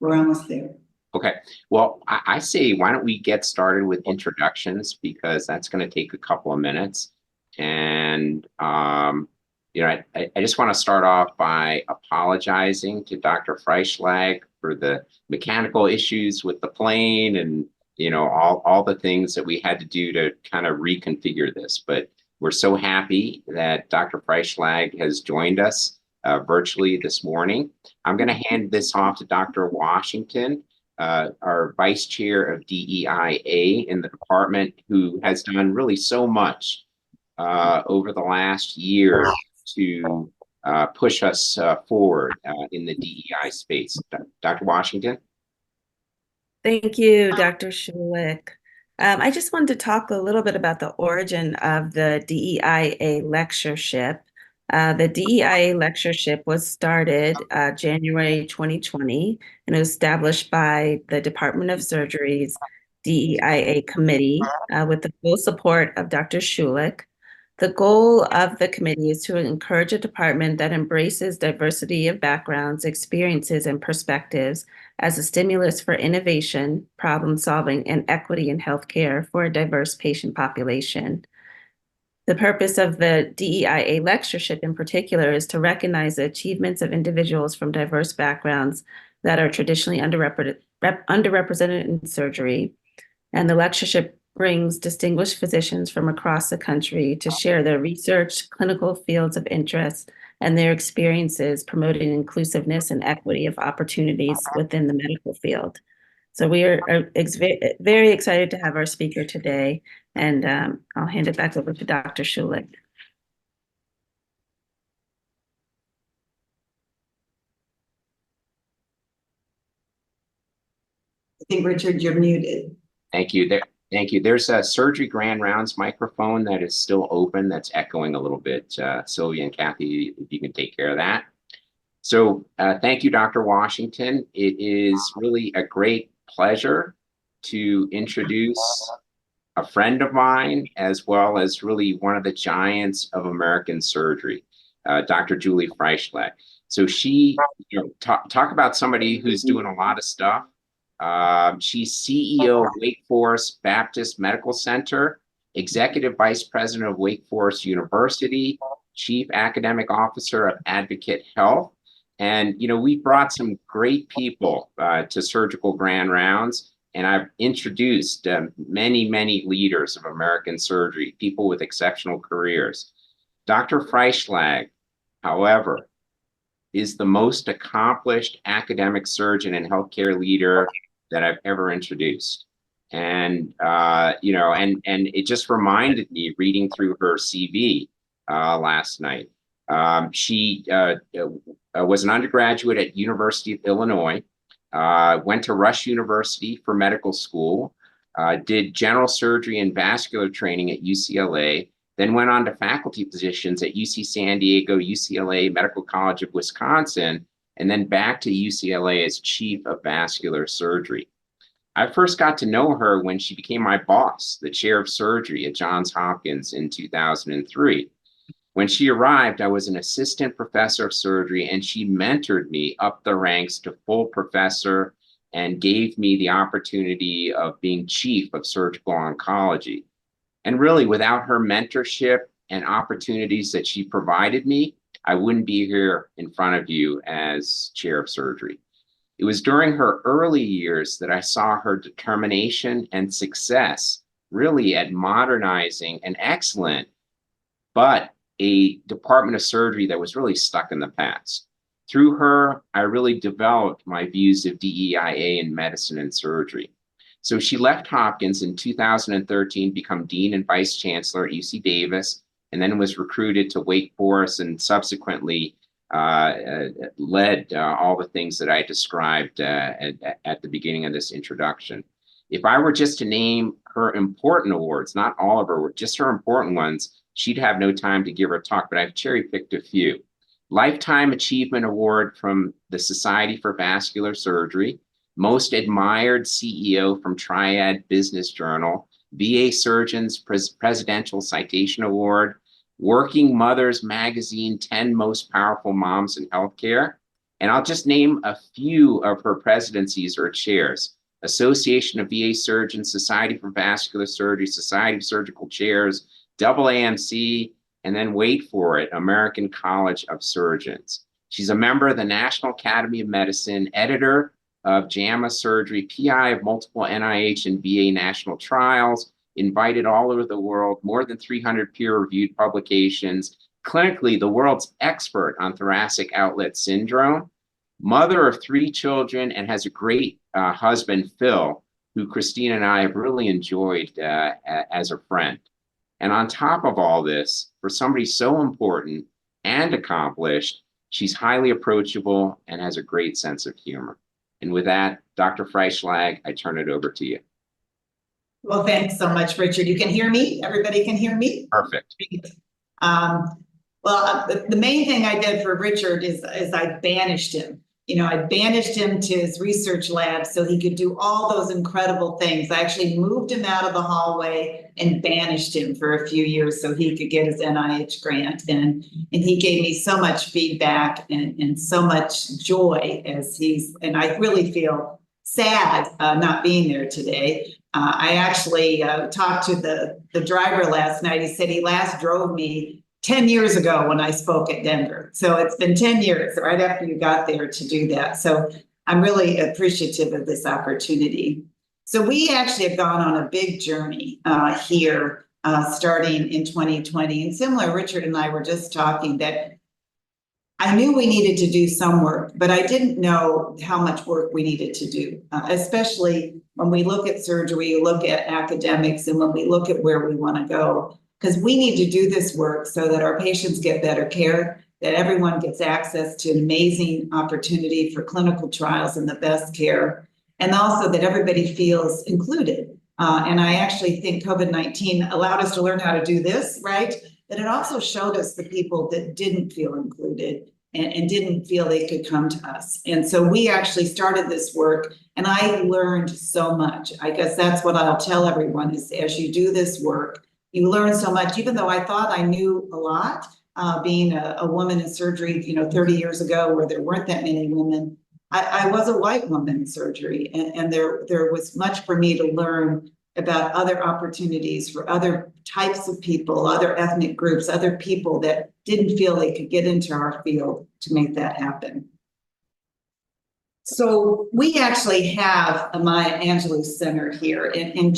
We're almost there. Okay, well, I say, why don't we get started with introductions, because that's going to take a couple of minutes. And, I just want to start off by apologizing to Dr. Freischlag for the mechanical issues with the plane and, all the things that we had to do to kind of reconfigure this. But we're so happy that Dr. Freischlag has joined us virtually this morning. I'm going to hand this off to Dr. Washington, our vice chair of DEIA in the department, who has done really so much over the last year to push us forward in the DEI space. Dr. Washington? Thank you, Dr. Schulich. I just wanted to talk a little bit about the origin of the DEIA lectureship. The DEIA lectureship was started January 2020 and it was established by the Department of Surgery's DEIA committee with the full support of Dr. Schulich. The goal of the committee is to encourage a department that embraces diversity of backgrounds, experiences, and perspectives as a stimulus for innovation, problem solving, and equity in healthcare for a diverse patient population. The purpose of the DEIA lectureship in particular is to recognize the achievements of individuals from diverse backgrounds that are traditionally underrepresented in surgery. And the lectureship brings distinguished physicians from across the country to share their research, clinical fields of interest, and their experiences promoting inclusiveness and equity of opportunities within the medical field. So we are very excited to have our speaker today, and I'll hand it back over to Dr. Schulich. I think, Richard, you're muted. Thank you. Thank you. There's a Surgery Grand Rounds microphone that is still open that's echoing a little bit. Sylvia and Kathy, if you can take care of that. So thank you, Dr. Washington. It is really a great pleasure to introduce a friend of mine, as well as really one of the giants of American surgery, Dr. Julie Freischlag. So she, talk about somebody who's doing a lot of stuff. She's CEO of Wake Forest Baptist Medical Center, Executive Vice President of Wake Forest University, Chief Academic Officer of Advocate Health. And, we brought some great people to Surgical Grand Rounds, and I've introduced many, many leaders of American surgery, people with exceptional careers. Dr. Freischlag, however, is the most accomplished academic surgeon and healthcare leader that I've ever introduced. And, and it just reminded me, reading through her CV last night. She was an undergraduate at University of Illinois, went to Rush University for medical school, did general surgery and vascular training at UCLA, then went on to faculty positions at UC San Diego, UCLA Medical College of Wisconsin, and then back to UCLA as chief of vascular surgery. I first got to know her when she became my boss, the chair of surgery at Johns Hopkins in 2003. When she arrived, I was an assistant professor of surgery, and she mentored me up the ranks to full professor and gave me the opportunity of being chief of surgical oncology. And really, without her mentorship and opportunities that she provided me, I wouldn't be here in front of you as chair of surgery. It was during her early years that I saw her determination and success really at modernizing an excellent, but a department of surgery that was really stuck in the past. Through her, I really developed my views of DEIA in medicine and surgery. So she left Hopkins in 2013, become dean and vice chancellor at UC Davis, and then was recruited to Wake Forest and subsequently led all the things that I described at the beginning of this introduction. If I were just to name her important awards, not all of her, just her important ones, she'd have no time to give her talk, but I've cherry-picked a few. Lifetime Achievement Award from the Society for Vascular Surgery, Most Admired CEO from Triad Business Journal, VA Surgeons Presidential Citation Award, Working Mothers Magazine 10 Most Powerful Moms in Healthcare, And I'll just name a few of her presidencies or chairs: Association of VA Surgeons, Society for Vascular Surgery, Society of Surgical Chairs, AAMC, and then wait for it, American College of Surgeons. She's a member of the National Academy of Medicine, editor of JAMA Surgery, PI of multiple NIH and VA national trials, invited all over the world, more than 300 peer-reviewed publications, clinically the world's expert on thoracic outlet syndrome, mother of 3 children, and has a great husband, Phil, who Christina and I have really enjoyed as a friend. And on top of all this, for somebody so important and accomplished, she's highly approachable and has a great sense of humor. And with that, Dr. Freischlag, I turn it over to you. Well, thanks so much, Richard. You can hear me? Everybody can hear me? Perfect. The main thing I did for Richard is I banished him. I banished him to his research lab so he could do all those incredible things. I actually moved him out of the hallway and banished him for a few years so he could get his NIH grant. And he gave me so much feedback and so much joy and I really feel sad not being there today. I actually talked to the driver last night. He said he last drove me 10 years ago when I spoke at Denver. So it's been 10 years right after you got there to do that. So I'm really appreciative of this opportunity. So we actually have gone on a big journey here starting in 2020. And similar, Richard and I were just talking that I knew we needed to do some work, but I didn't know how much work we needed to do, especially when we look at surgery, look at academics, and when we look at where we want to go. Because we need to do this work so that our patients get better care, that everyone gets access to an amazing opportunity for clinical trials and the best care, and also that everybody feels included. And I actually think COVID-19 allowed us to learn how to do this, right? But it also showed us the people that didn't feel included and didn't feel they could come to us. And so we actually started this work, and I learned so much. I guess that's what I'll tell everyone is as you do this work, you learn so much, even though I thought I knew a lot, being a woman in surgery, 30 years ago, where there weren't that many women. I was a white woman in surgery, and there was much for me to learn about other opportunities for other types of people, other ethnic groups, other people that didn't feel they could get into our field to make that happen. So we actually have a Maya Angelou Center here, and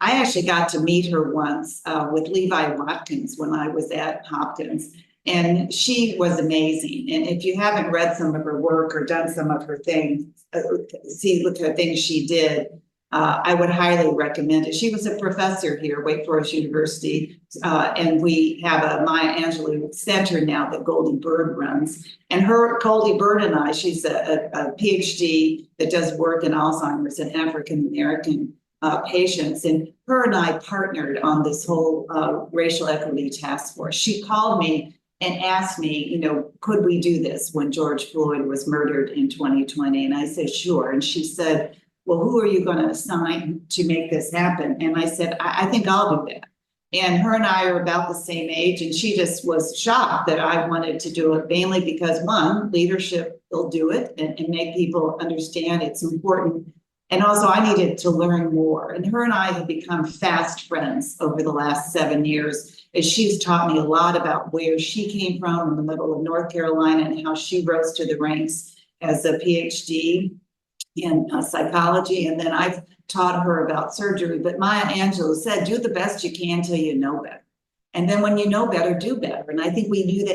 I actually got to meet her once with Levi Watkins when I was at Hopkins, and she was amazing. And if you haven't read some of her work or done some of her things, look at the things she did, I would highly recommend it. She was a professor here, Wake Forest University, and we have a Maya Angelou Center now that Goldie Bird runs. And Goldie Bird and I, she's a PhD that does work in Alzheimer's and African American patients. And her and I partnered on this whole racial equity task force. She called me and asked me, could we do this when George Floyd was murdered in 2020? And I said, sure. And she said, well, who are you going to assign to make this happen? And I said, I think I'll do that. And her and I are about the same age. And she just was shocked that I wanted to do it, mainly because, one, leadership will do it and make people understand it's important. And also I needed to learn more. And her and I have become fast friends over the last 7 years, as she's taught me a lot about where she came from in the middle of North Carolina and how she rose to the ranks as a PhD in psychology. And then I've taught her about surgery. But Maya Angelou said, do the best you can till you know better. And then when you know better, do better. And I think we do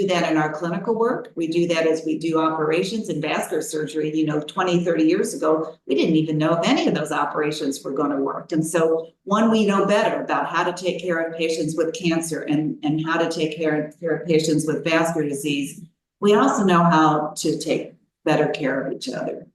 that in our clinical work. We do that as we do operations and vascular surgery. 20, 30 years ago, we didn't even know if any of those operations were going to work. And so when we know better about how to take care of patients with cancer and how to take care of patients with vascular disease, we also know how to take better care of each other.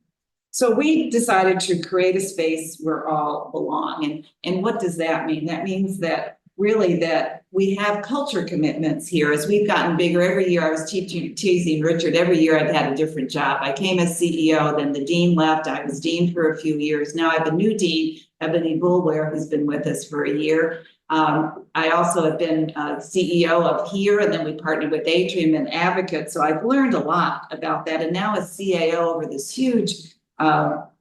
So we decided to create a space where all belong. And what does that mean? That means that really that we have culture commitments here. As we've gotten bigger every year, I was teasing Richard, every year I've had a different job. I came as CEO, then the dean left. I was dean for a few years. Now I have a new dean, Ebony Boulware, who's been with us for a year. I also have been CEO of here, and then we partnered with Atrium and Advocate. So I've learned a lot about that. And now as CAO over this huge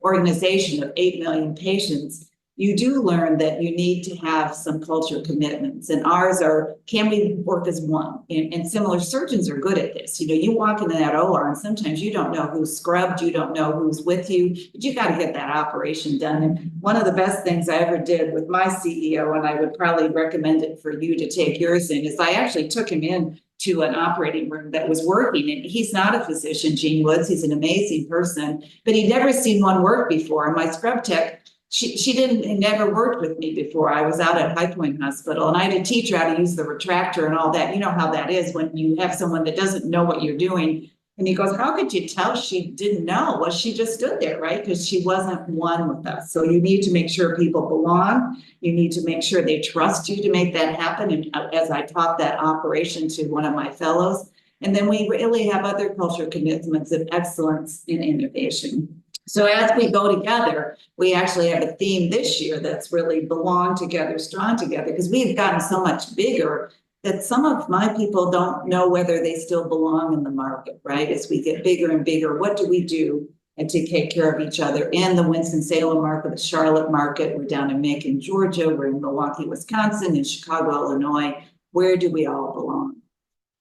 organization of 8 million patients, you do learn that you need to have some culture commitments. And ours are, can we work as one? And similar surgeons are good at this. You know, you walk into that OR and sometimes you don't know who's scrubbed, you don't know who's with you, but you got to get that operation done. And one of the best things I ever did with my CEO, and I would probably recommend it for you to take yours in, is I actually took him in to an operating room that was working. And he's not a physician, Gene Woods, he's an amazing person, but he'd never seen one work before. And my scrub tech, she never worked with me before. I was out at High Point Hospital and I had to teach her how to use the retractor and all that. You know how that is when you have someone that doesn't know what you're doing. And he goes, how could you tell she didn't know? Well, she just stood there, right? Because she wasn't one with us. So you need to make sure people belong. You need to make sure they trust you to make that happen. And as I taught that operation to one of my fellows, and then we really have other cultural commitments of excellence in innovation. So as we go together, we actually have a theme this year that's really belong together, strong together, because we've gotten so much bigger that some of my people don't know whether they still belong in the market, right? As we get bigger and bigger, what do we do and to take care of each other in the Winston-Salem market, the Charlotte market? We're down in Macon, Georgia. We're in Milwaukee, Wisconsin, in Chicago, Illinois. Where do we all belong?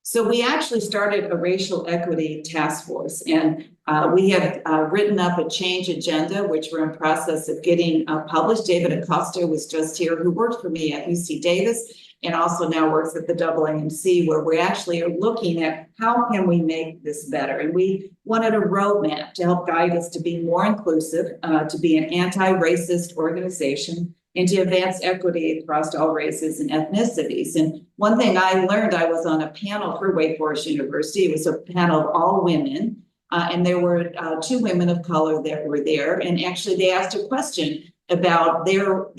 So we actually started a racial equity task force, and we have written up a change agenda, which we're in process of getting published. David Acosta was just here, who worked for me at UC Davis and also now works at the AAMC, where we actually are looking at how can we make this better. And we wanted a roadmap to help guide us to be more inclusive, to be an anti-racist organization, and to advance equity across all races and ethnicities. And one thing I learned, I was on a panel for Wake Forest University. It was a panel of all women, and there were 2 women of color that were there. And actually, they asked a question about their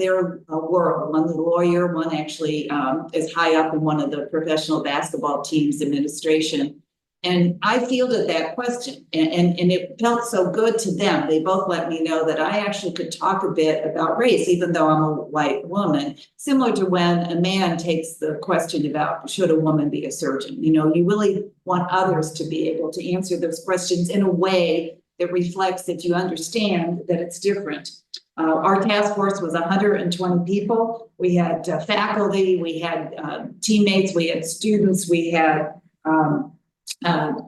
world. One was a lawyer, one actually is high up in one of the professional basketball teams administration. And I fielded that question, and it felt so good to them. They both let me know that I actually could talk a bit about race, even though I'm a white woman, similar to when a man takes the question about should a woman be a surgeon. You know, you really want others to be able to answer those questions in a way that reflects that you understand that it's different. Our task force was 120 people. We had faculty, we had teammates, we had students, we had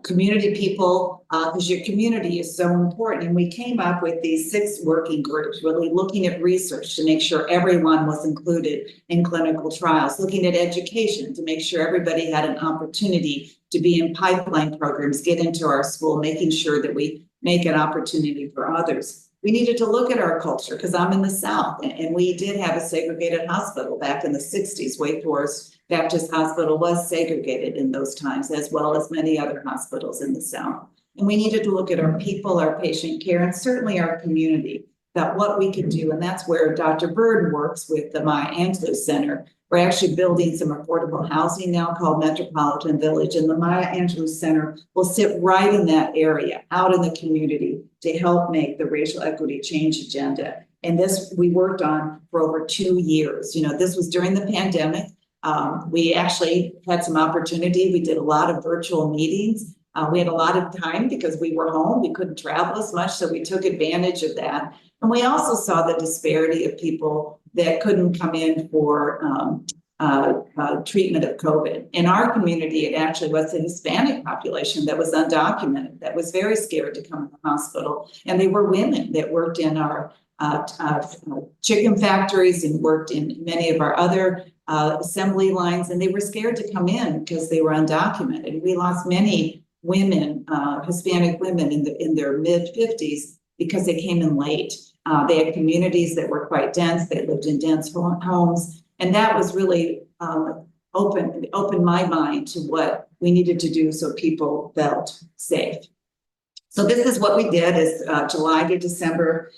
community people, because your community is so important. And we came up with these 6 working groups, really looking at research to make sure everyone was included in clinical trials, looking at education to make sure everybody had an opportunity to be in pipeline programs, get into our school, making sure that we make an opportunity for others. We needed to look at our culture because I'm in the South, and we did have a segregated hospital back in the 60s. Wake Forest Baptist Hospital was segregated in those times, as well as many other hospitals in the South. And we needed to look at our people, our patient care, and certainly our community, about what we could do. And that's where Dr. Bird works with the Maya Angelou Center. We're actually building some affordable housing now called Metropolitan Village, and the Maya Angelou Center will sit right in that area, out in the community, to help make the racial equity change agenda. And this we worked on for over 2 years. You know, this was during the pandemic. We actually had some opportunity. We did a lot of virtual meetings. We had a lot of time because we were home. We couldn't travel as much, so we took advantage of that. And we also saw the disparity of people that couldn't come in for treatment of COVID. In our community, it actually was the Hispanic population that was undocumented, that was very scared to come to the hospital. And they were women that worked in our chicken factories and worked in many of our other assembly lines, and they were scared to come in because they were undocumented. We lost many women, Hispanic women in their mid-50s because they came in late. They had communities that were quite dense. They lived in dense homes. And that was really opened my mind to what we needed to do so people felt safe. So this is what we did is July to December,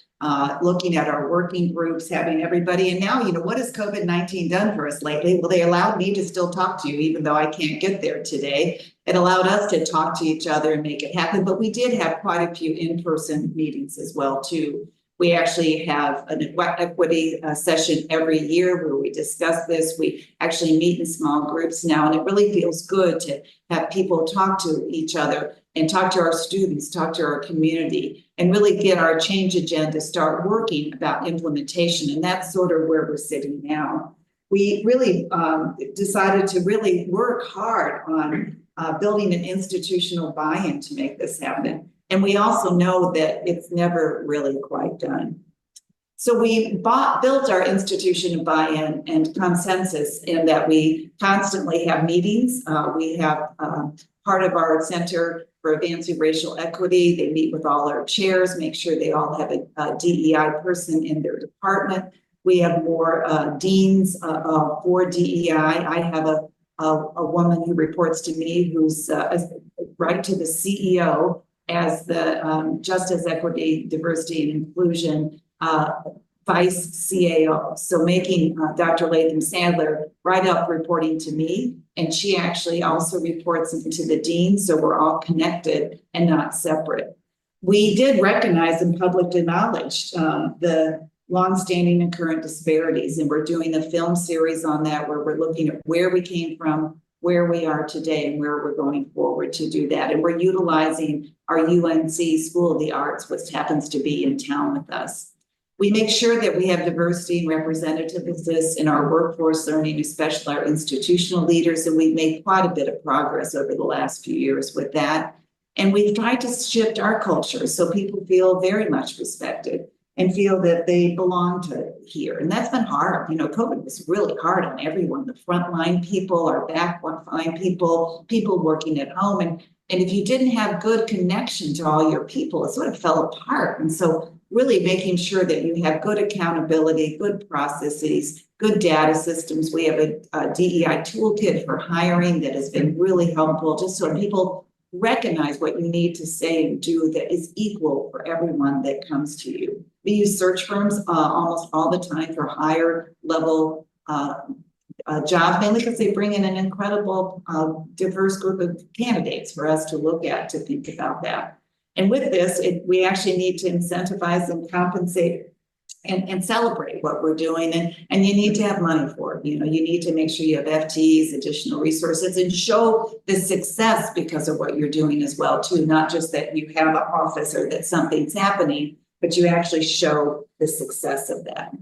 looking at our working groups, having everybody. And now, you know, what has COVID-19 done for us lately? Well, they allowed me to still talk to you, even though I can't get there today. It allowed us to talk to each other and make it happen. But we did have quite a few in-person meetings as well, too. We actually have an equity session every year where we discuss this. We actually meet in small groups now, and it really feels good to have people talk to each other and talk to our students, talk to our community, and really get our change agenda, start working about implementation. And that's sort of where we're sitting now. We really decided to really work hard on building an institutional buy-in to make this happen. And we also know that it's never really quite done. So we built our institution of buy-in and consensus in that we constantly have meetings. We have part of our Center for Advancing Racial Equity. They meet with all our chairs, make sure they all have a DEI person in their department. We have more deans for DEI. I have a woman who reports to me who's right to the CEO as the Justice, Equity, Diversity, and Inclusion Vice CAO. So making Dr. Latham Sandler right up reporting to me. And she actually also reports into the dean. So we're all connected and not separate. We did recognize and publicly acknowledge the longstanding and current disparities. And we're doing a film series on that where we're looking at where we came from, where we are today, and where we're going forward to do that. And we're utilizing our UNC School of the Arts, which happens to be in town with us. We make sure that we have diversity and representativeness in our workforce learning, especially our institutional leaders, and we've made quite a bit of progress over the last few years with that. And we've tried to shift our culture so people feel very much respected and feel that they belong to here. And that's been hard. You know, COVID was really hard on everyone, the frontline people, our backline people, people working at home. And if you didn't have good connection to all your people, it sort of fell apart. And so really making sure that you have good accountability, good processes, good data systems. We have a DEI toolkit for hiring that has been really helpful, just so people recognize what you need to say and do that is equal for everyone that comes to you. We use search firms almost all the time for higher level jobs, mainly because they bring in an incredible diverse group of candidates for us to look at, to think about that. And with this, we actually need to incentivize and compensate and celebrate what we're doing. And you need to have money for it. You know, you need to make sure you have FTEs, additional resources, and show the success because of what you're doing as well, too. Not just that you have an office or that something's happening, but you actually show the success of that.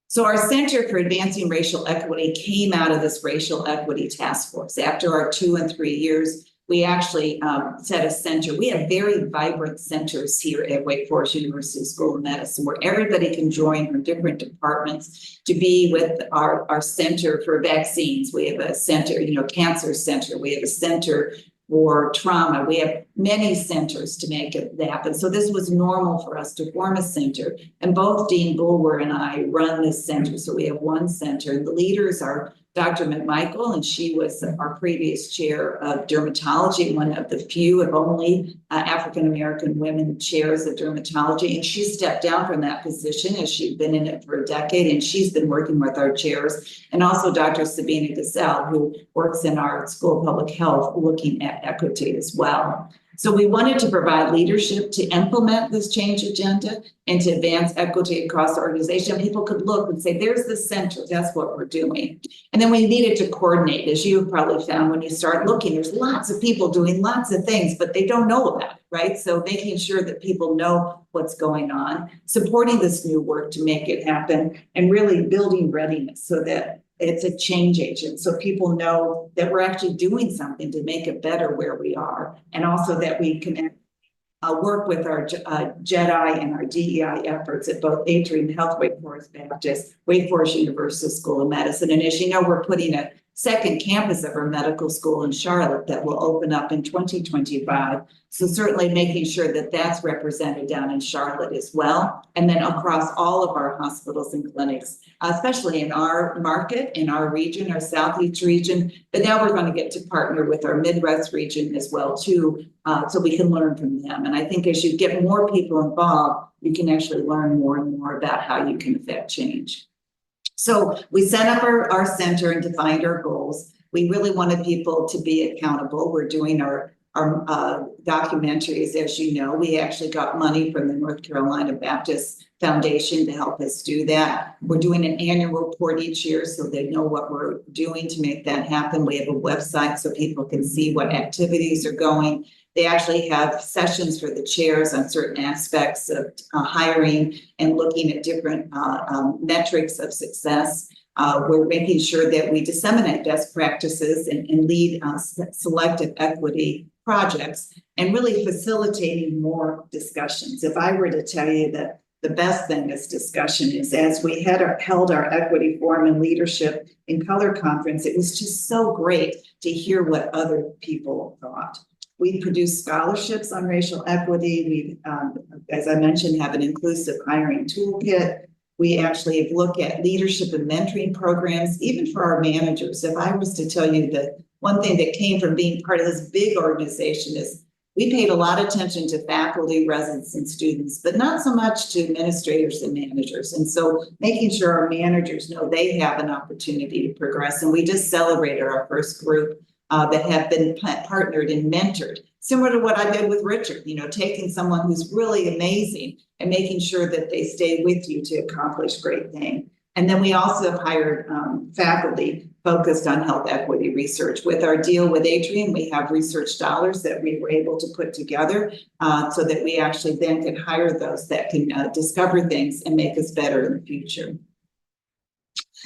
So our Center for Advancing Racial Equity came out of this Racial Equity Task Force. After our 2 and 3 years, we actually set a center. We have very vibrant centers here at Wake Forest University School of Medicine where everybody can join from different departments to be with our Center for Vaccines. We have a center, cancer center. We have a center for trauma. We have many centers to make it happen. So this was normal for us to form a center. And both Dean Bulwer and I run this center. So we have one center. And the leaders are Dr. McMichael, and she was our previous chair of dermatology, one of the few and only African-American women chairs of dermatology. And she stepped down from that position as she'd been in it for a decade, and she's been working with our chairs. And also Dr. Sabina Gasell, who works in our School of Public Health, looking at equity as well. So we wanted to provide leadership to implement this change agenda and to advance equity across the organization. People could look and say, there's the center, that's what we're doing. And then we needed to coordinate, as you've probably found when you start looking, there's lots of people doing lots of things, but they don't know about it, right? So making sure that people know what's going on, supporting this new work to make it happen, and really building readiness so that it's a change agent. So people know that we're actually doing something to make it better where we are. And also that we can work with our JEDI and our DEI efforts at both Atrium Health, Wake Forest Baptist, Wake Forest University School of Medicine. And as you know, we're putting a second campus of our medical school in Charlotte that will open up in 2025. So certainly making sure that that's represented down in Charlotte as well. And then across all of our hospitals and clinics, especially in our market, in our region, our Southeast region. But now we're going to get to partner with our Midwest region as well, too, so we can learn from them. And I think as you get more people involved, you can actually learn more and more about how you can affect change. So we set up our center and defined our goals. We really wanted people to be accountable. We're doing our documentaries, as you know. We actually got money from the North Carolina Baptist Foundation to help us do that. We're doing an annual report each year so they know what we're doing to make that happen. We have a website so people can see what activities are going. They actually have sessions for the chairs on certain aspects of hiring and looking at different metrics of success. We're making sure that we disseminate best practices and lead selective equity projects and really facilitating more discussions. If I were to tell you that the best thing is discussion is as we held our equity forum and leadership in color conference, it was just so great to hear what other people thought. We produce scholarships on racial equity. We, as I mentioned, have an inclusive hiring toolkit. We actually look at leadership and mentoring programs, even for our managers. If I was to tell you that one thing that came from being part of this big organization is we paid a lot of attention to faculty, residents, and students, but not so much to administrators and managers. And so making sure our managers know they have an opportunity to progress. And we just celebrated our first group that have been partnered and mentored, similar to what I did with Richard, you know, taking someone who's really amazing and making sure that they stay with you to accomplish great things. And then we also have hired faculty focused on health equity research. With our deal with Adrian, we have research dollars that we were able to put together so that we actually then can hire those that can discover things and make us better in the future.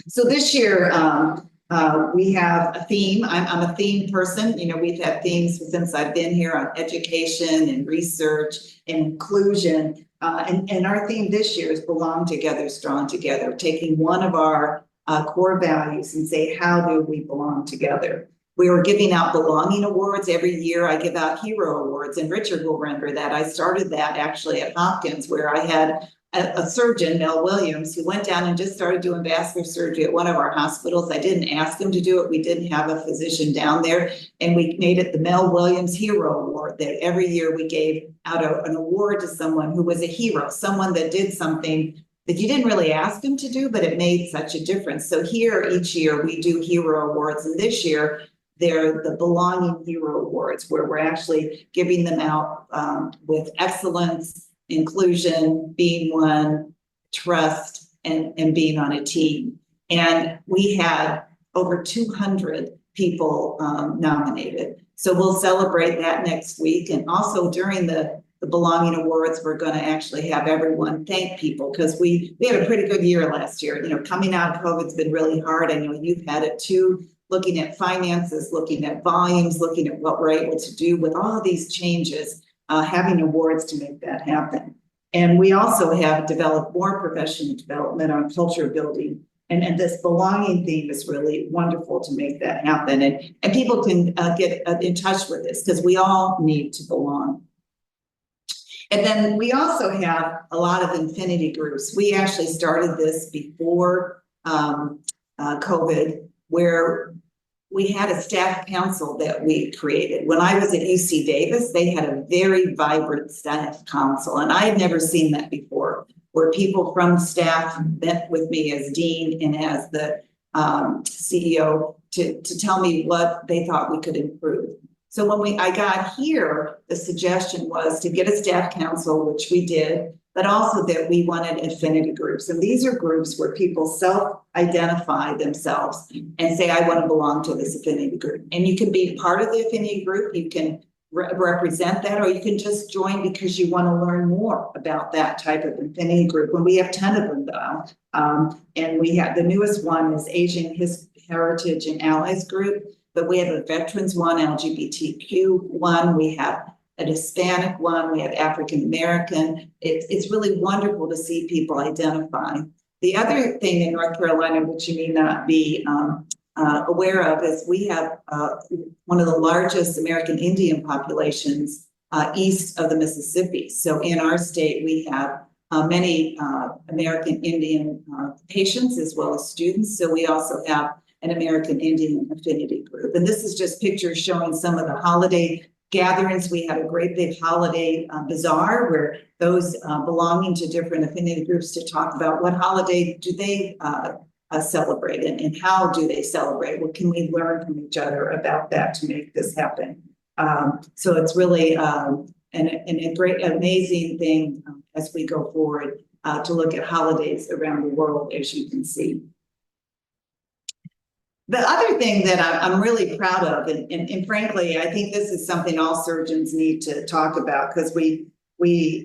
So this year, we have a theme. I'm a theme person. You know, we've had themes since I've been here on education and research and inclusion. And our theme this year is belong together, strong together, taking one of our core values and say, how do we belong together? We were giving out belonging awards every year. I give out hero awards, and Richard will remember that. I started that actually at Hopkins, where I had a surgeon, Mel Williams, who went down and just started doing vascular surgery at one of our hospitals. I didn't ask him to do it. We didn't have a physician down there. And we made it the Mel Williams Hero Award, that every year we gave out an award to someone who was a hero, someone that did something that you didn't really ask them to do, but it made such a difference. So here, each year, we do hero awards. And this year, they're the Belonging Hero Awards, where we're actually giving them out with excellence, inclusion, being one, trust, and being on a team. And we had over 200 people nominated. So we'll celebrate that next week. And also during the Belonging Awards, we're going to actually have everyone thank people, because we had a pretty good year last year. You know, coming out of COVID's been really hard. I know you've had it too, looking at finances, looking at volumes, looking at what we're able to do with all of these changes. Having awards to make that happen. And we also have developed more professional development on culture building. And this belonging theme is really wonderful to make that happen. And people can get in touch with this, because we all need to belong. And then we also have a lot of affinity groups. We actually started this before COVID, where we had a staff council that we created. When I was at UC Davis, they had a very vibrant staff council, and I had never seen that before, where people from staff met with me as dean and as the CEO to tell me what they thought we could improve. So when I got here, the suggestion was to get a staff council, which we did, but also that we wanted affinity groups. And these are groups where people self-identify themselves and say, I want to belong to this affinity group. And you can be part of the affinity group, you can represent that, or you can just join because you want to learn more about that type of affinity group. And we have 10 of them though. And we have, the newest one is Asian Heritage and Allies Group, but we have a veterans one, LGBTQ one, we have a Hispanic one, we have African American. It's really wonderful to see people identify. The other thing in North Carolina, which you may not be aware of, is we have one of the largest American Indian populations east of the Mississippi. So in our state, we have many American Indian patients as well as students. So we also have an American Indian affinity group. And this is just pictures showing some of the holiday gatherings. We had a great big holiday bazaar where those belonging to different affinity groups to talk about what holiday do they celebrate and how do they celebrate? What can we learn from each other about that to make this happen? So it's really a great, amazing thing as we go forward to look at holidays around the world, as you can see. The other thing that I'm really proud of, and frankly, I think this is something all surgeons need to talk about, because we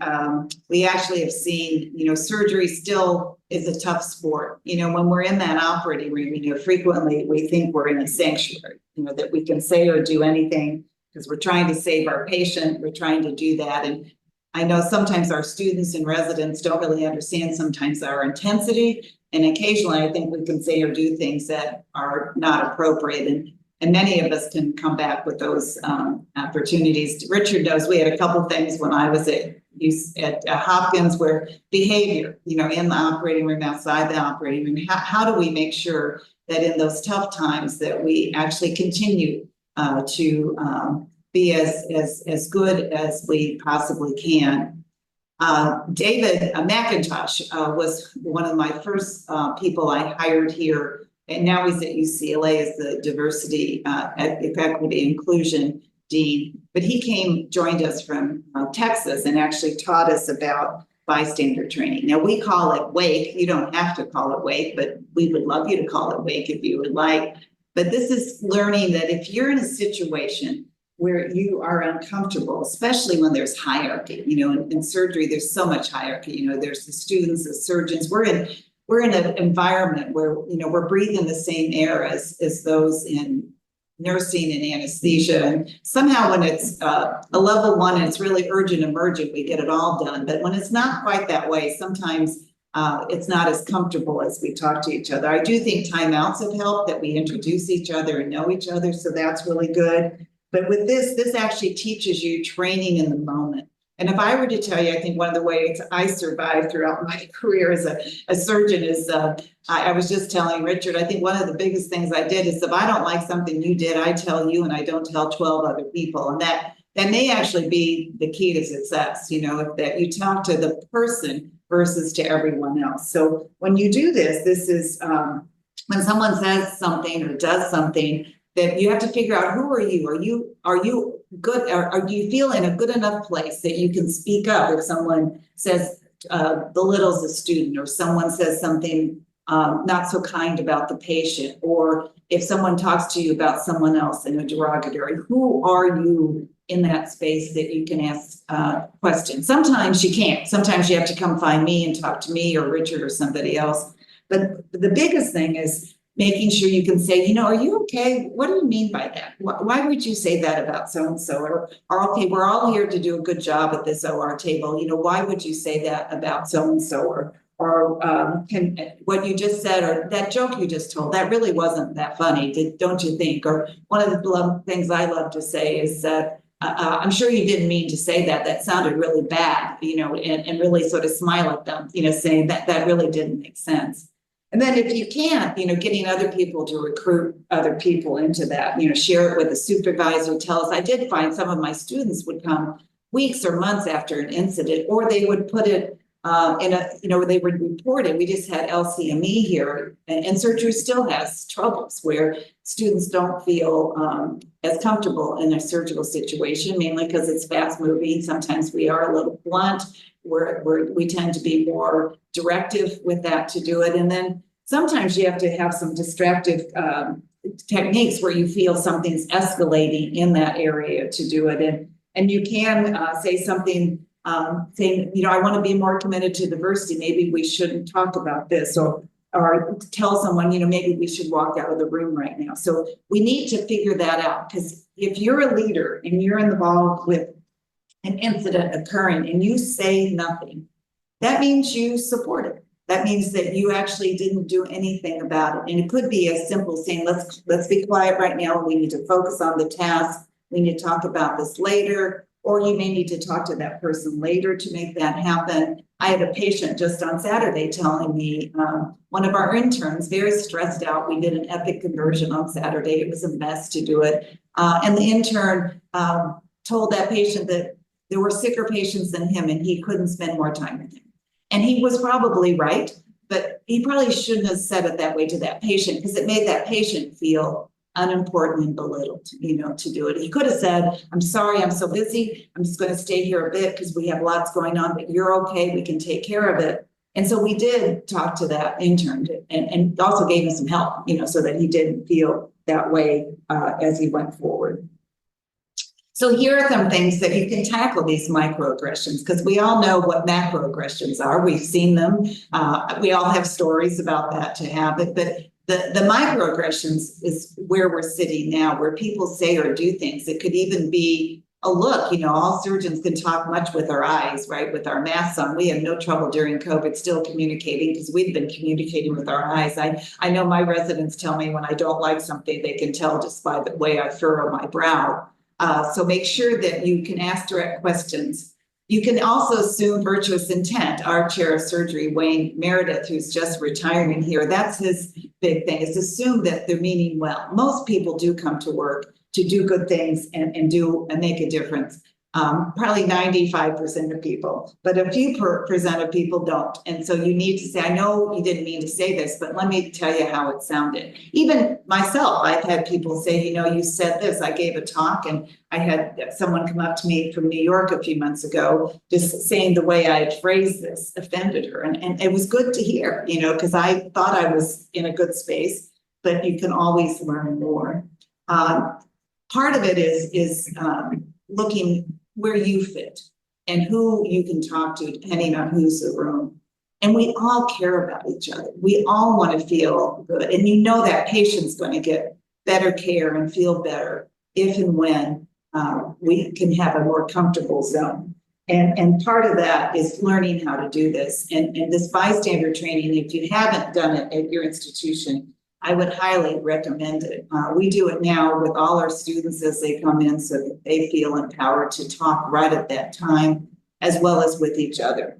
actually have seen, surgery still is a tough sport. When we're in that operating room, frequently we think we're in a sanctuary, that we can say or do anything because we're trying to save our patient. We're trying to do that. And I know sometimes our students and residents don't really understand sometimes our intensity. And occasionally I think we can say or do things that are not appropriate. And many of us can come back with those opportunities. Richard knows we had a couple things when I was at Hopkins where behavior, in the operating room, outside the operating room, how do we make sure that in those tough times that we actually continue to be as good as we possibly can. David McIntosh was one of my first people I hired here, and now he's at UCLA as the diversity, equity, inclusion dean. But he joined us from Texas and actually taught us about bystander training. Now we call it WAKE. You don't have to call it WAKE, but we would love you to call it WAKE if you would like. But this is learning that if you're in a situation where you are uncomfortable, especially when there's hierarchy, in surgery, there's so much hierarchy, there's the students, the surgeons, we're in an environment where, we're breathing the same air as those in nursing and anesthesia. And somehow when it's a level 1 and it's really urgent emergent, we get it all done. But when it's not quite that way, sometimes it's not as comfortable as we talk to each other. I do think timeouts have helped, that we introduce each other and know each other. So that's really good. But with this actually teaches you training in the moment. And if I were to tell you, I think one of the ways I survived throughout my career as a surgeon is, I was just telling Richard, I think one of the biggest things I did is if I don't like something you did, I tell you and I don't tell 12 other people. And that may actually be the key to success, if that you talk to the person versus to everyone else. So when you do this is when someone says something or does something, that you have to figure out, who are you? Are you good? Or do you feel in a good enough place that you can speak up if someone says belittles a student, or someone says something not so kind about the patient, or if someone talks to you about someone else in a derogatory? Who are you in that space that you can ask questions? Sometimes you can't. Sometimes you have to come find me and talk to me or Richard or somebody else. But the biggest thing is making sure you can say, are you okay? What do you mean by that? Why would you say that about so-and-so? Or okay, we're all here to do a good job at this OR table. Why would you say that about so-and-so? Or can what you just said, or that joke you just told, that really wasn't that funny, don't you think? Or one of the things I love to say is that I'm sure you didn't mean to say that. That sounded really bad, and really sort of smile at them, saying that really didn't make sense. And then if you can't, getting other people to recruit other people into that, share it with a supervisor, tell us. I did find some of my students would come weeks or months after an incident, or they would put it they would report it. We just had LCME here, and surgery still has troubles where students don't feel as comfortable in a surgical situation, mainly because it's fast moving. Sometimes we are a little blunt. We tend to be more directive with that to do it. And then sometimes you have to have some distractive techniques where you feel something's escalating in that area to do it. And you can say something saying, I want to be more committed to diversity. Maybe we shouldn't talk about this, or tell someone, maybe we should walk out of the room right now. So we need to figure that out, because if you're a leader and you're involved with an incident occurring and you say nothing, that means you support it. That means that you actually didn't do anything about it. And it could be as simple as saying, let's be quiet right now. We need to focus on the task. We need to talk about this later. Or you may need to talk to that person later to make that happen. I had a patient just on Saturday telling me, one of our interns, very stressed out. We did an epic conversion on Saturday. It was a mess to do it. And the intern told that patient that there were sicker patients than him and he couldn't spend more time with him. And he was probably right, but he probably shouldn't have said it that way to that patient, because it made that patient feel unimportant and belittled, to do it. He could have said, I'm sorry, I'm so busy. I'm just going to stay here a bit because we have lots going on, but you're okay. We can take care of it. And so we did talk to that intern and also gave him some help, so that he didn't feel that way as he went forward. So here are some things that you can tackle these microaggressions, because we all know what macroaggressions are. We've seen them. We all have stories about that to have it, but the microaggressions is where we're sitting now, where people say or do things. It could even be a look. All surgeons can talk much with our eyes, right? With our masks on. We have no trouble during COVID still communicating because we've been communicating with our eyes. I know my residents tell me when I don't like something, they can tell just by the way I furrow my brow. So make sure that you can ask direct questions. You can also assume virtuous intent. Our chair of surgery, Wayne Meredith, who's just retiring here, that's his big thing, is assume that they're meaning well. Most people do come to work to do good things and make a difference. Probably 95% of people, but a few percent of people don't. And so you need to say, I know you didn't mean to say this, but let me tell you how it sounded. Even myself, I've had people say, you said this. I gave a talk and I had someone come up to me from New York a few months ago, just saying the way I had phrased this offended her. And it was good to hear, because I thought I was in a good space, but you can always learn more. Part of it is looking where you fit and who you can talk to depending on who's in the room. And we all care about each other. We all want to feel good. And that patient's going to get better care and feel better if and when we can have a more comfortable zone. And part of that is learning how to do this. And this bystander training, if you haven't done it at your institution, I would highly recommend it. We do it now with all our students as they come in so that they feel empowered to talk right at that time, as well as with each other.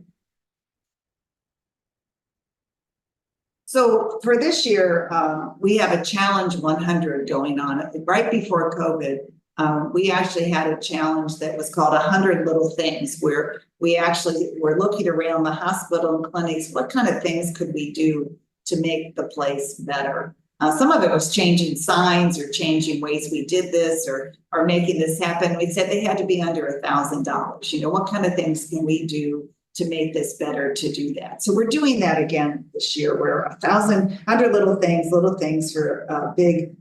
So for this year, we have a Challenge 100 going on. Right before COVID, we actually had a challenge that was called 100 Little Things, where we actually were looking around the hospital and clinics, what kind of things could we do to make the place better. Some of it was changing signs or changing ways we did this or making this happen. We said they had to be under $1,000. What kind of things can we do to make this better to do that? So we're doing that again this year. We're 100 little things for a big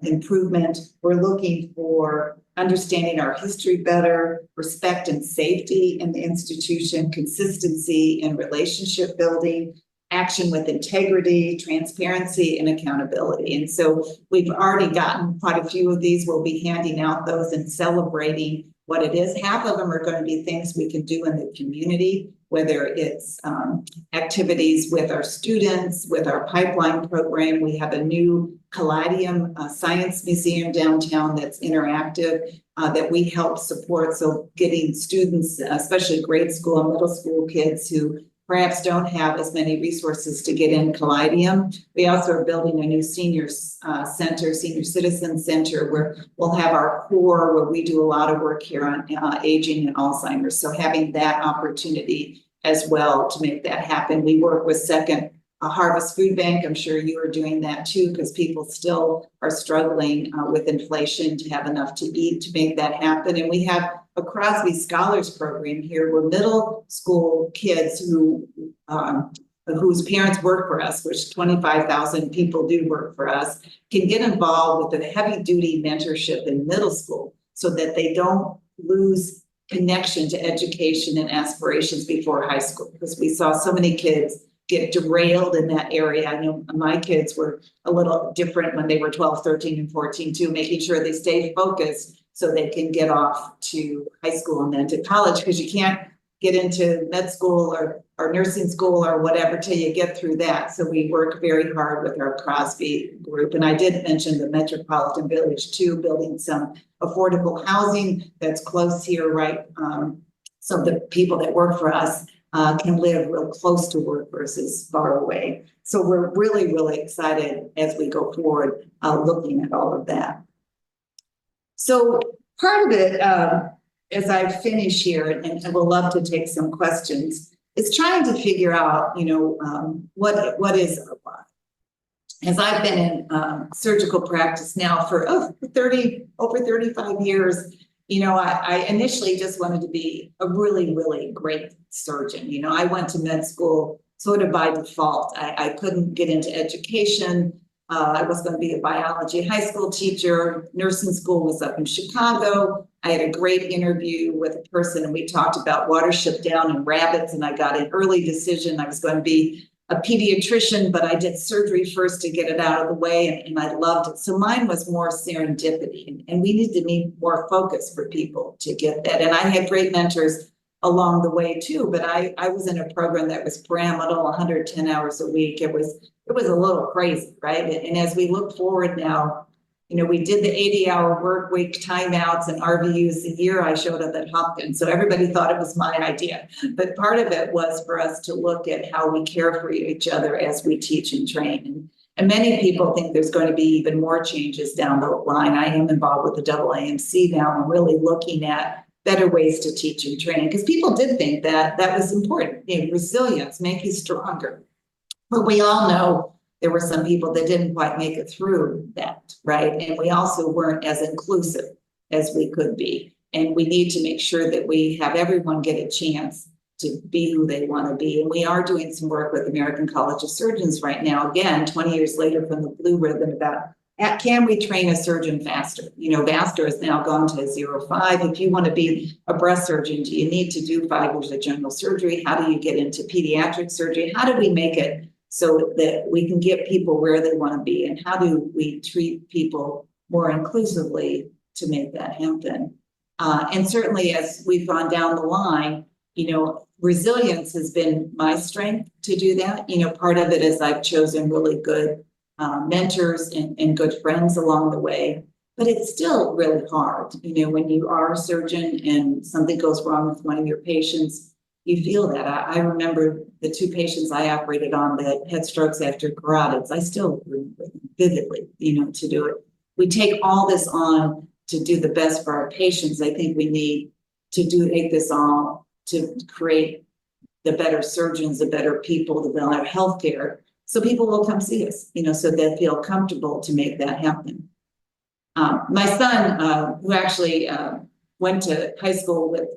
improvement. We're looking for understanding our history better, respect and safety in the institution, consistency in relationship building, action with integrity, transparency, and accountability. And so we've already gotten quite a few of these. We'll be handing out those and celebrating what it is. Half of them are going to be things we can do in the community, whether it's activities with our students, with our pipeline program. We have a new Caladium Science Museum downtown that's interactive that we help support. So getting students, especially grade school and middle school kids who perhaps don't have as many resources to get in Caladium. We also are building a new senior citizen center, where we'll have our core, where we do a lot of work here on aging and Alzheimer's. So having that opportunity as well to make that happen. We work with Second Harvest Food Bank. I'm sure you are doing that too, because people still are struggling with inflation to have enough to eat to make that happen. And we have a Crosby Scholars Program here, where middle school kids whose parents work for us, which 25,000 people do work for us, can get involved with a heavy-duty mentorship in middle school so that they don't lose connection to education and aspirations before high school. Because we saw so many kids get derailed in that area. I know my kids were a little different when they were 12, 13, and 14 too, making sure they stay focused so they can get off to high school and then to college, because you can't get into med school or nursing school or whatever till you get through that. So we work very hard with our Crosby group. And I did mention the Metropolitan Village too, building some affordable housing that's close here, right? So the people that work for us can live real close to work versus far away. So we're really, really excited as we go forward looking at all of that. So part of it, as I finish here, and I will love to take some questions, is trying to figure out, what is our why? as I've been in surgical practice now for over 35 years, you know, I initially just wanted to be a really, really great surgeon. You know, I went to med school sort of by default. I couldn't get into education. I was going to be a biology high school teacher. Nursing school was up in Chicago. I had a great interview with a person and we talked about watership down and rabbits, and I got an early decision. I was going to be a pediatrician, but I did surgery first to get it out of the way, and I loved it. So mine was more serendipity, and we need to need more focus for people to get that. And I had great mentors along the way too, but I was in a program that was pyramidal, 110 hours a week. It was a little crazy, right? And as we look forward now, you know, we did the 80-hour work week timeouts and RVUs the year I showed up at Hopkins. So everybody thought it was my idea. But part of it was for us to look at how we care for each other as we teach and train. And many people think there's going to be even more changes down the line. I am involved with the AAMC now and really looking at better ways to teach and train, because people did think that that was important. You know, resilience, make you stronger. But we all know there were some people that didn't quite make it through that, right? And we also weren't as inclusive as we could be. And we need to make sure that we have everyone get a chance to be who they want to be. And we are doing some work with American College of Surgeons right now, again, 20 years later from the Blue Ribbon, about can we train a surgeon faster? You know, Vascular has now gone to 0.5. If you want to be a breast surgeon, do you need to do 5 years of general surgery? How do you get into pediatric surgery? How do we make it so that we can get people where they want to be? And how do we treat people more inclusively to make that happen? And certainly as we've gone down the line, you know, resilience has been my strength to do that. You know, part of it is I've chosen really good mentors and good friends along the way, but it's still really hard. You know, when you are a surgeon and something goes wrong with one of your patients, you feel that. I remember the 2 patients I operated on that had strokes after carotids. I still remember them vividly, you know, to do it. We take all this on to do the best for our patients. I think we need to take this on to create the better surgeons, the better people, the better healthcare, so people will come see us, you know, so they feel comfortable to make that happen. My son, who actually went to high school with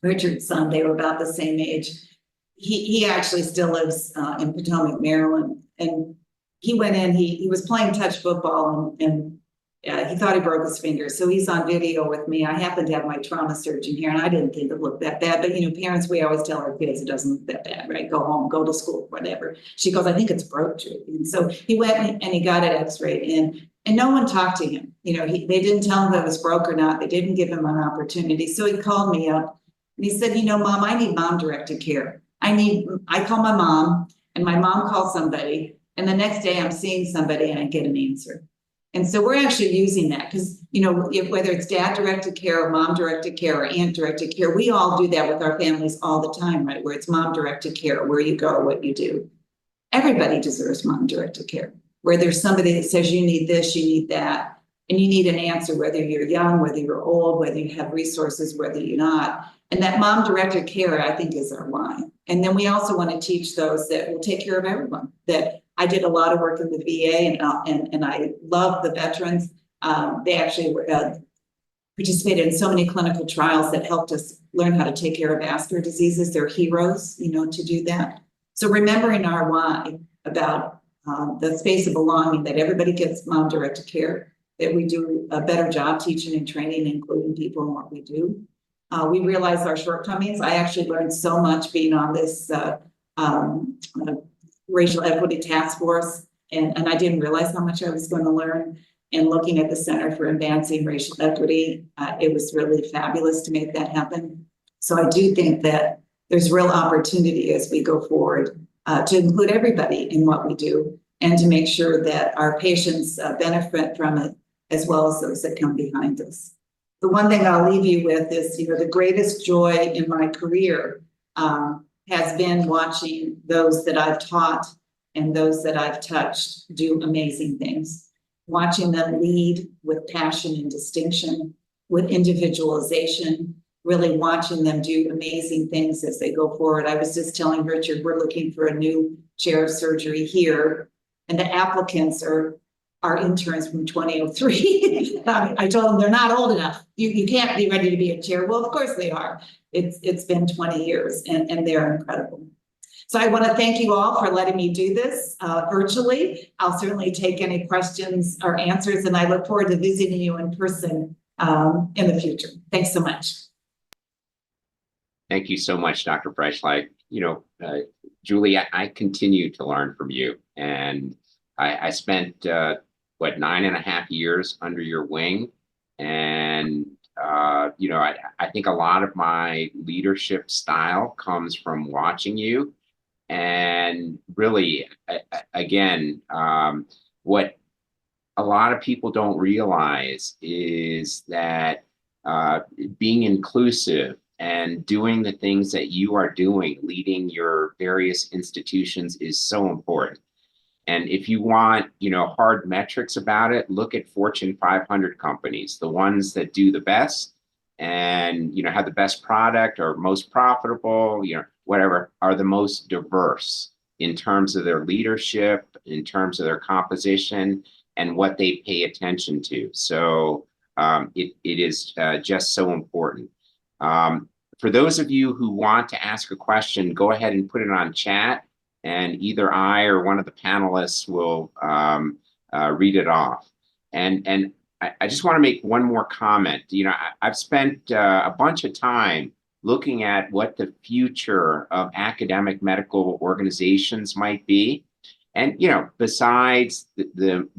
Richard's son, they were about the same age. He actually still lives in Potomac, Maryland, and he went in. He was playing touch football, and he thought he broke his finger. So he's on video with me. I happen to have my trauma surgeon here, and I didn't think it looked that bad. But, you know, parents, we always tell our kids it doesn't look that bad, right? Go home, go to school, whatever. She goes, I think it's broke, Judy. And so he went and he got it x-rayed, and no one talked to him. You know, they didn't tell him if it was broke or not. They didn't give him an opportunity. So he called me up and he said, you know, Mom, I need mom-directed care. I call my mom, and my mom calls somebody, and the next day I'm seeing somebody and I get an answer. And so we're actually using that because, you know, whether it's dad-directed care or mom-directed care or aunt-directed care, we all do that with our families all the time, right? Where it's mom-directed care, where you go, what you do. Everybody deserves mom-directed care, where there's somebody that says you need this, you need that, and you need an answer, whether you're young, whether you're old, whether you have resources, whether you're not. And that mom-directed care, I think, is our line. And then we also want to teach those that will take care of everyone. That I did a lot of work in the VA, and I love the veterans. They actually participated in so many clinical trials that helped us learn how to take care of vascular diseases. They're heroes, you know, to do that. So remembering our why about the space of belonging, that everybody gets mom-directed care, that we do a better job teaching and training, including people in what we do. We realize our shortcomings. I actually learned so much being on this racial equity task force, and I didn't realize how much I was going to learn. And looking at the Center for Advancing Racial Equity, it was really fabulous to make that happen. So I do think that there's real opportunity as we go forward to include everybody in what we do, and to make sure that our patients benefit from it, as well as those that come behind us. The one thing I'll leave you with is, you know, the greatest joy in my career has been watching those that I've taught and those that I've touched do amazing things. Watching them lead with passion and distinction, with individualization, really watching them do amazing things as they go forward. I was just telling Richard, we're looking for a new chair of surgery here. and the applicants are interns from 2003. I told them they're not old enough. You can't be ready to be a chair. Well, of course they are. It's been 20 years and they're incredible. So I want to thank you all for letting me do this virtually. I'll certainly take any questions or answers, and I look forward to visiting you in person in the future. Thanks so much. Thank you so much, Dr. Freischlag. Julie, I continue to learn from you, and I spent 9.5 years under your wing, and I think a lot of my leadership style comes from watching you, and really, again, what a lot of people don't realize is that being inclusive and doing the things that you are doing, leading your various institutions, is so important. And if you want, hard metrics about it, look at Fortune 500 companies, the ones that do the best and, have the best product or most profitable, whatever, are the most diverse in terms of their leadership, in terms of their composition, and what they pay attention to. So it is just so important. For those of you who want to ask a question, go ahead and put it on chat, and either I or one of the panelists will read it off. And I just want to make one more comment. I've spent a bunch of time looking at what the future of academic medical organizations might be. And, besides the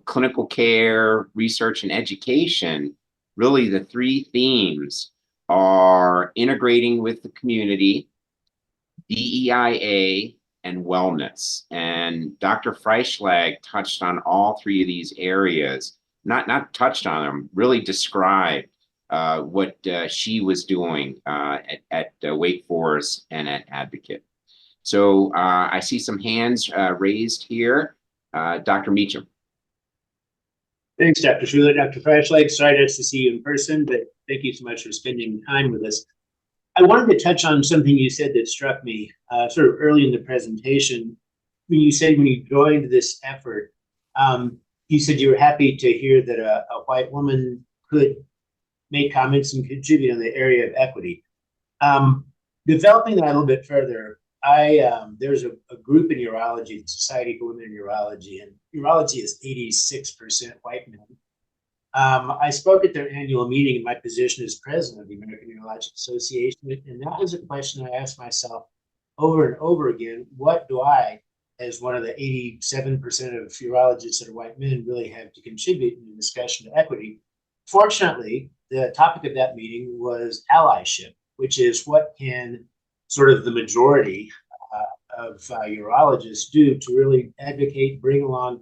clinical care, research, and education, really the three themes are integrating with the community, DEIA, and wellness. And Dr. Freischlag touched on all three of these areas, not touched on them, really described what she was doing at Wake Forest and at Advocate. So I see some hands raised here. Dr. Meacham. Thanks, Dr. Schuler. Dr. Freischlag, sorry not to see you in person, but thank you so much for spending time with us. I wanted to touch on something you said that struck me sort of early in the presentation. When you said when you joined this effort, you said you were happy to hear that a white woman could make comments and contribute in the area of equity. Developing that a little bit further, there's a group in urology, the Society for Women in Urology, and urology is 86% white men. I spoke at their annual meeting in my position as president of the American Urologic Association, and that was a question I asked myself over and over again. What do I, as one of the 87% of urologists that are white men, really have to contribute in the discussion to equity? Fortunately, the topic of that meeting was allyship, which is what can sort of the majority of urologists do to really advocate, bring along,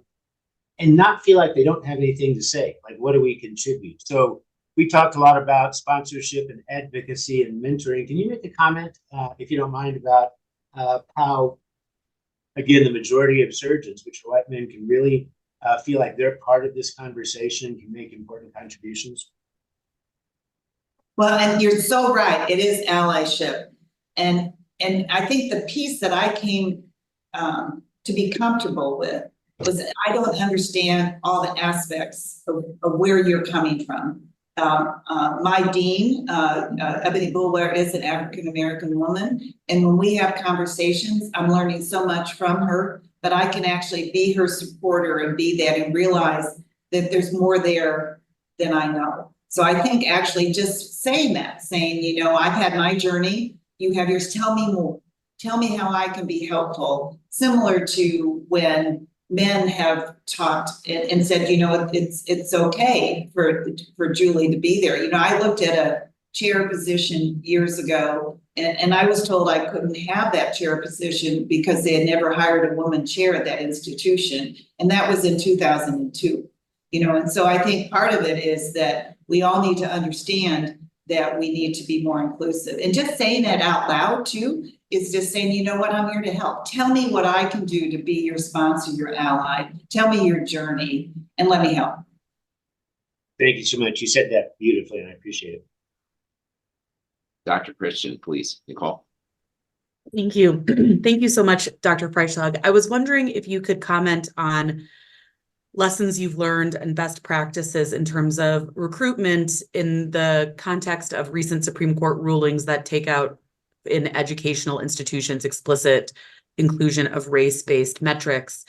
and not feel like they don't have anything to say. Like, what do we contribute? So we talked a lot about sponsorship and advocacy and mentoring. Can you make a comment, if you don't mind, about how, again, the majority of surgeons, which are white men, can really feel like they're part of this conversation, can make important contributions? Well, and you're so right. It is allyship. And I think the piece that I came to be comfortable with was that I don't understand all the aspects of where you're coming from. My dean, Ebony Boulware, is an African-American woman. And when we have conversations, I'm learning so much from her that I can actually be her supporter and be that and realize that there's more there than I know. So I think actually just saying that, saying, I've had my journey, you have yours, tell me more. Tell me how I can be helpful. Similar to when men have talked and said, it's okay for Julie to be there. I looked at a chair position years ago, and I was told I couldn't have that chair position because they had never hired a woman chair at that institution. And that was in 2002. And so I think part of it is that we all need to understand that we need to be more inclusive. And just saying that out loud too is just saying, I'm here to help. Tell me what I can do to be your sponsor, your ally. Tell me your journey and let me help. Thank you so much. You said that beautifully, and I appreciate it. Dr. Christian, please, Nicole. Thank you. Thank you so much, Dr. Freischlag. I was wondering if you could comment on lessons you've learned and best practices in terms of recruitment in the context of recent Supreme Court rulings that take out in educational institutions explicit inclusion of race-based metrics.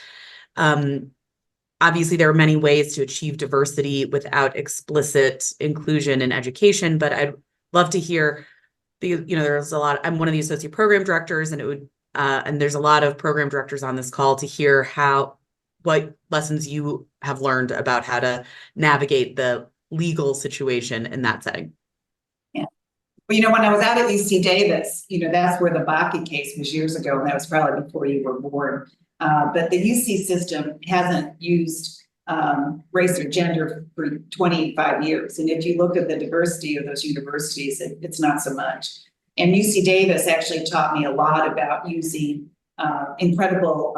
Obviously, there are many ways to achieve diversity without explicit inclusion in education, but I'd love to hear there's a lot. I'm one of the associate program directors, and there's a lot of program directors on this call to hear what lessons you have learned about how to navigate the legal situation in that setting. Yeah. Well, when I was out at UC Davis, that's where the Bakke case was years ago, and that was probably before you were born. But the UC system hasn't used race or gender for 25 years. And if you look at the diversity of those universities, it's not so much. And UC Davis actually taught me a lot about using incredible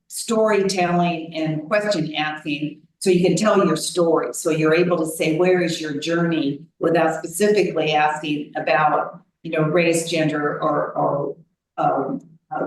storytelling and question asking so you can tell your story. So you're able to say, where is your journey, without specifically asking about, race, gender, or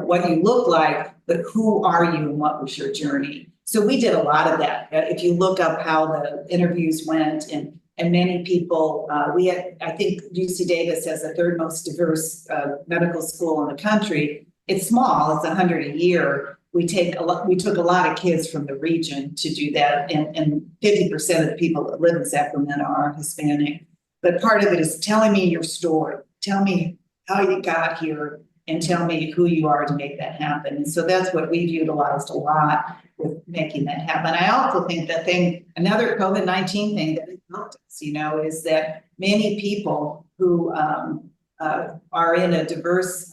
what you look like, but who are you and what was your journey? So we did a lot of that. If you look up how the interviews went, and many people, I think UC Davis has the third most diverse medical school in the country. It's small, it's 100 a year. We took a lot of kids from the region to do that, and 50% of the people that live in Sacramento are Hispanic. But part of it is telling me your story. Tell me how you got here, and tell me who you are to make that happen. And so that's what we've utilized a lot with making that happen. I also think another COVID-19 thing that has helped us, is that many people who are in a diverse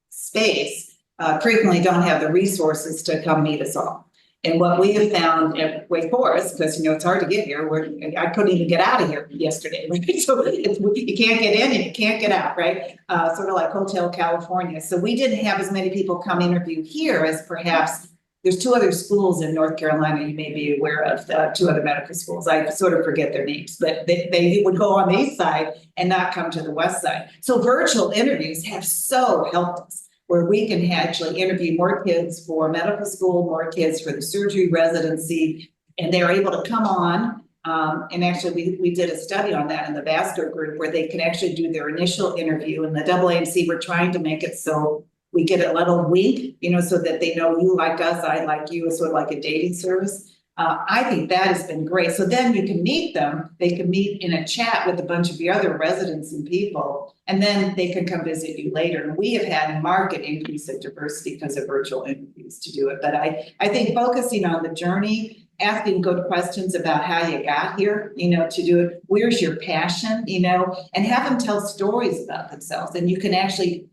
space frequently don't have the resources to come meet us all. And what we have found at Wake Forest, because it's hard to get here, I couldn't even get out of here yesterday, right? So you can't get in and you can't get out, right? Sort of like Hotel California. So we didn't have as many people come interview here as perhaps there's two other schools in North Carolina you may be aware of, two other medical schools. I sort of forget their names, but they would go on the east side and not come to the west side. So virtual interviews have so helped us, where we can actually interview more kids for medical school, more kids for the surgery residency, and they're able to come on. And actually, we did a study on that in the vascular group, where they can actually do their initial interview. And the AAMC, we're trying to make it so we get a little wink, so that they know you like us, I like you, is sort of like a dating service. I think that has been great. So then you can meet them. They can meet in a chat with a bunch of the other residents and people, and then they can come visit you later. And we have had a marked increase of diversity because of virtual interviews to do it. But I think focusing on the journey, asking good questions about how you got here, to do it. Where's your passion, and have them tell stories about themselves. And you can actually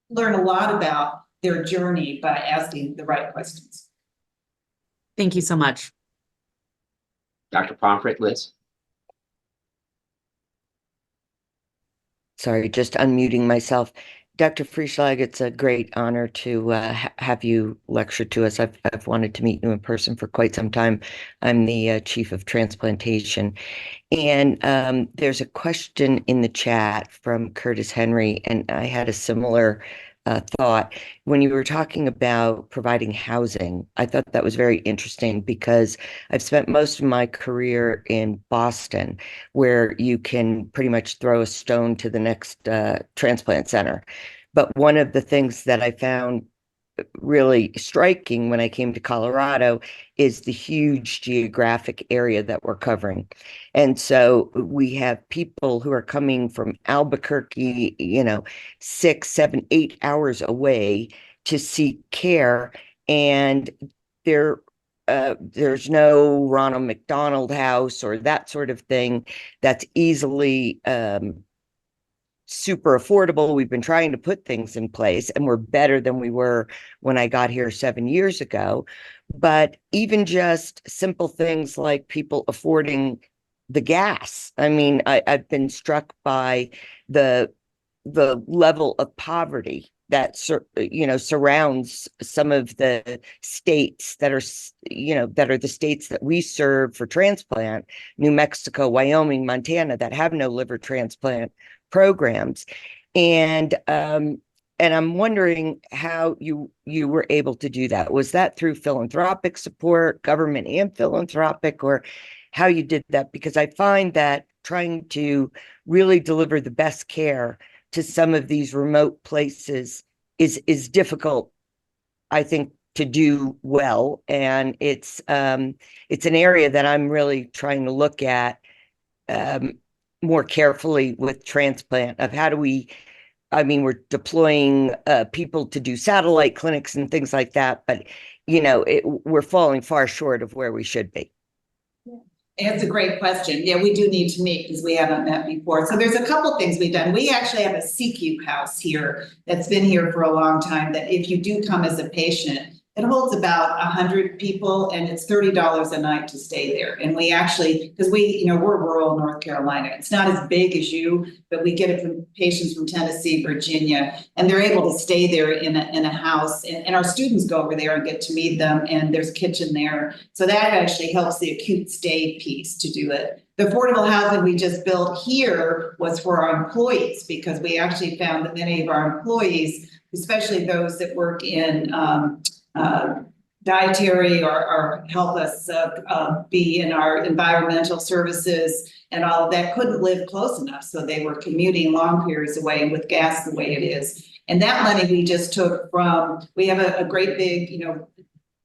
learn a lot about their journey by asking the right questions. Thank you so much. Dr. Pomfret, Liz? Sorry, just unmuting myself. Dr. Freischlag, it's a great honor to have you lecture to us. I've wanted to meet you in person for quite some time. I'm the chief of transplantation. And there's a question in the chat from Curtis Henry, and I had a similar thought. When you were talking about providing housing, I thought that was very interesting, because I've spent most of my career in Boston, where you can pretty much throw a stone to the next transplant center. But one of the things that I found really striking when I came to Colorado is the huge geographic area that we're covering. And so we have people who are coming from Albuquerque, 6, 7, 8 hours away to seek care. And there's no Ronald McDonald House or that sort of thing that's easily super affordable. We've been trying to put things in place, and we're better than we were when I got here 7 years ago. But even just simple things like people affording the gas. I mean, I've been struck by the level of poverty that surrounds some of the states that are the states that we serve for transplant: New Mexico, Wyoming, Montana, that have no liver transplant programs. And I'm wondering how you were able to do that. Was that through philanthropic support, government and philanthropic, or how you did that? Because I find that trying to really deliver the best care to some of these remote places is difficult, I think, to do well. And it's an area that I'm really trying to look at more carefully with transplant of how do we, I mean, we're deploying people to do satellite clinics and things like that, but we're falling far short of where we should be. It's a great question. Yeah, we do need to meet because we haven't met before. So there's a couple things we've done. We actually have a CQ house here that's been here for a long time, that if you do come as a patient, it holds about 100 people, and it's $30 a night to stay there. And we actually, because we're rural North Carolina. It's not as big as you, but we get it from patients from Tennessee, Virginia, and they're able to stay there in a house. And our students go over there and get to meet them, and there's a kitchen there. So that actually helps the acute stay piece to do it. The affordable housing we just built here was for our employees, because we actually found that many of our employees, especially those that work in dietary or help us be in our environmental services and all of that, couldn't live close enough. So they were commuting long periods away, and with gas the way it is. And that money we just took from, we have a great big,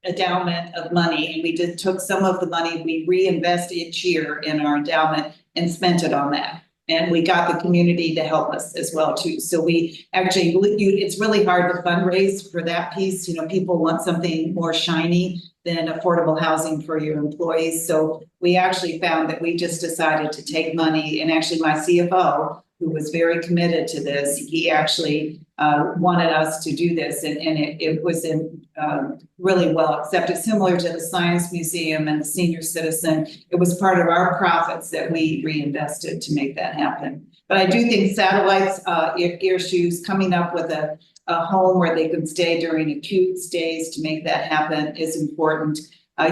endowment of money, and we just took some of the money we reinvest each year in our endowment and spent it on that. And we got the community to help us as well too. So we actually, it's really hard to fundraise for that piece. People want something more shiny than affordable housing for your employees. So we actually found that we just decided to take money, and actually my CFO, who was very committed to this, he actually wanted us to do this, and it was really well accepted, similar to the Science Museum and the Senior Citizen. It was part of our profits that we reinvested to make that happen. But I do think satellites, air shoes, coming up with a home where they can stay during acute stays to make that happen is important.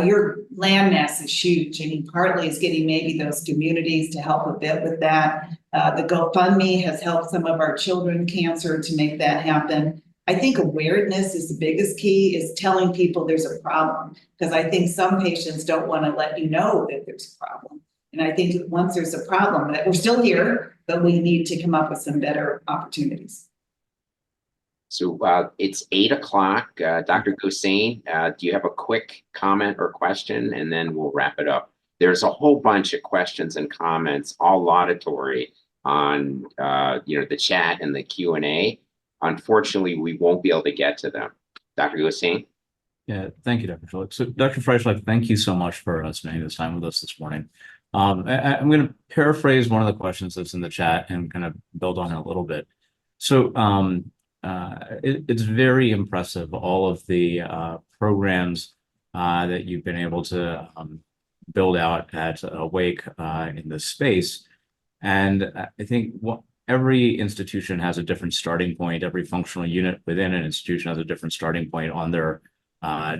Your landmass is huge. I mean, partly is getting maybe those communities to help a bit with that. The GoFundMe has helped some of our children cancer to make that happen. I think awareness is the biggest key, is telling people there's a problem, because I think some patients don't want to let you know that there's a problem. And I think once there's a problem, that we're still here, but we need to come up with some better opportunities. So it's 8 o'clock. Dr. Gosain, do you have a quick comment or question? And then we'll wrap it up. There's a whole bunch of questions and comments, all laudatory on the chat and the Q&A. Unfortunately, we won't be able to get to them. Dr. Gosain? Yeah, thank you, Dr. Phillips. So Dr. Freischlag, thank you so much for spending this time with us this morning. I'm going to paraphrase one of the questions that's in the chat and kind of build on it a little bit. So it's very impressive, all of the programs that you've been able to build out at Awake in this space. And I think every institution has a different starting point. Every functional unit within an institution has a different starting point on their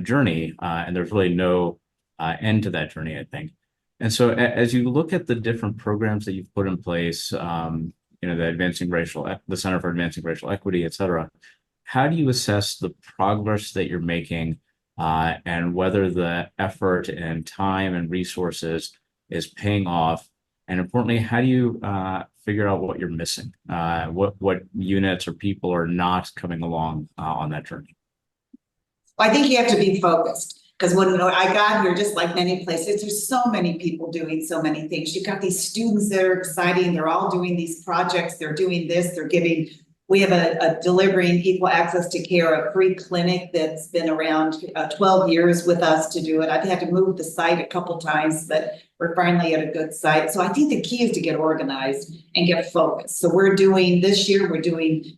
journey. And there's really no end to that journey, I think. And so as you look at the different programs that you've put in place, the Center for Advancing Racial Equity, et cetera, how do you assess the progress that you're making and whether the effort and time and resources is paying off? And importantly, how do you figure out what you're missing? What units or people are not coming along on that journey? Well, I think you have to be focused. Because when I got here, just like many places, there's so many people doing so many things. You've got these students that are exciting. They're all doing these projects. They're doing this. We have a delivering equal access to care, a free clinic that's been around 12 years with us to do it. I've had to move the site a couple times, but we're finally at a good site. So I think the key is to get organized and get focused. So this year, we're doing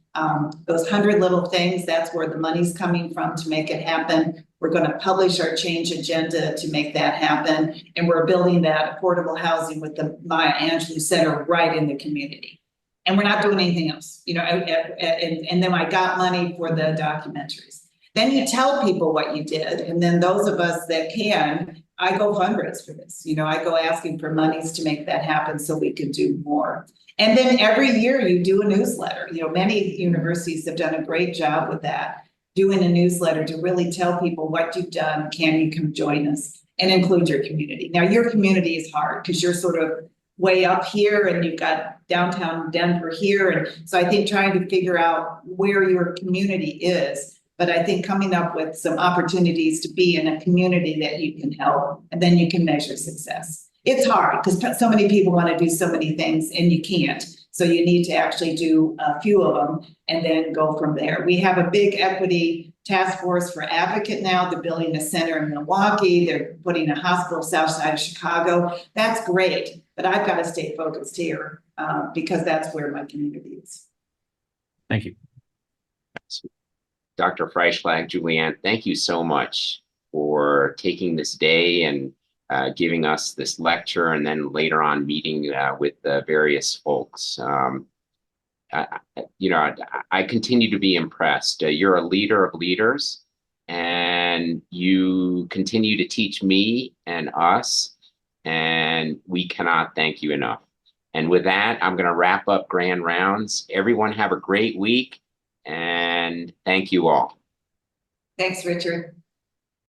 those 100 little things. That's where the money's coming from to make it happen. We're going to publish our change agenda to make that happen. And we're building that affordable housing with the Maya Angelou Center right in the community. And we're not doing anything else, and then I got money for the documentaries. Then you tell people what you did. And then those of us that can I go fundraise for this, I go asking for monies to make that happen so we can do more. And then every year you do a newsletter, many universities have done a great job with that, doing a newsletter to really tell people what you've done, can you come join us, and include your community. Now, your community is hard because you're sort of way up here and you've got downtown Denver here. And so I think trying to figure out where your community is, but I think coming up with some opportunities to be in a community that you can help, and then you can measure success. It's hard because so many people want to do so many things and you can't. So you need to actually do a few of them and then go from there. We have a big equity task force for Advocate now. They're building a center in Milwaukee. They're putting a hospital south side of Chicago. That's great, but I've got to stay focused here because that's where my community is. Thank you. Dr. Freischlag, Julianne, thank you so much for taking this day and giving us this lecture, and then later on meeting with the various folks. I continue to be impressed. You're a leader of leaders, and you continue to teach me and us, and we cannot thank you enough. And with that, I'm going to wrap up Grand Rounds. Everyone have a great week, and thank you all. Thanks, Richard.